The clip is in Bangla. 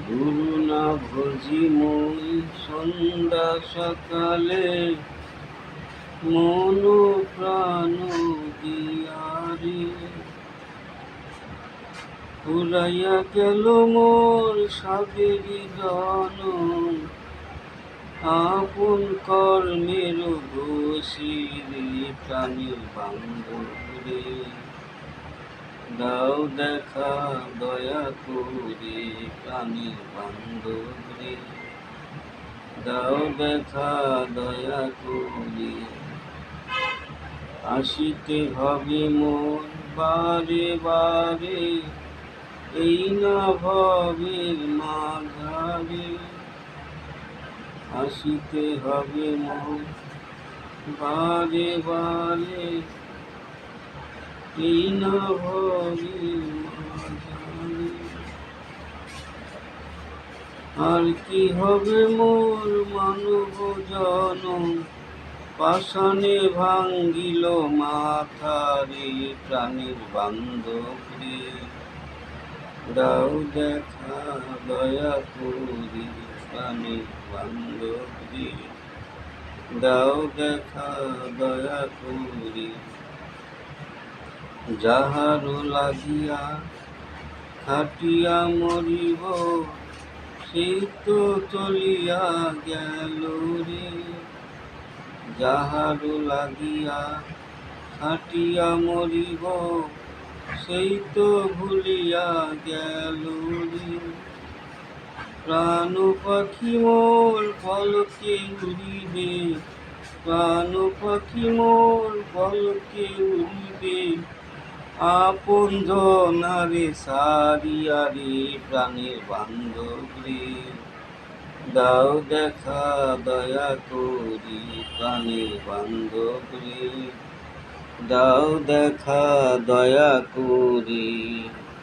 গুরু না ভজি মই সন্ধ্যা সকালে, মন প্রাণ দিয়ারে ফুরাইয়া গেল মোর সাবেরি জনম, আপন কর্মের দোষীরে প্রাণীর বান্ধবরে দাও দেখা দয়া করে, প্রাণীর বান্ধবরে দাও দেখা দয়া করে। আসিতে হবে মোর বারে বারে, এই না ভবের মাঝারে। আসিতে হবে মোর বারে বারে, এই না ভবের মাঝারে। আর কি হবে মোর মানব জনম, পাষাণে ভাঙ্গিল মাথারে, প্রাণীর বান্ধবরে দাও দেখা দয়া করি, প্রাণীর বান্ধবরে দাও দেখা দয়া করি। যাহারও লাগিয়া খাটিয়া মরিব, সে তো চলিয়া গেল রে। যাহারও লাগিয়া খাটিয়া মরিব, সেই তো ভুলিয়া গেল রে। প্রাণ পাখি মোর পলকে উড়িবে, প্রাণ পাখি মোর পলকে উড়িবে, আপন জনারে সারিয়া রে, প্রাণের বান্ধবরে দাও দেখা দয়া করি, প্রাণের বান্ধবরে দাও দেখা দয়া করি।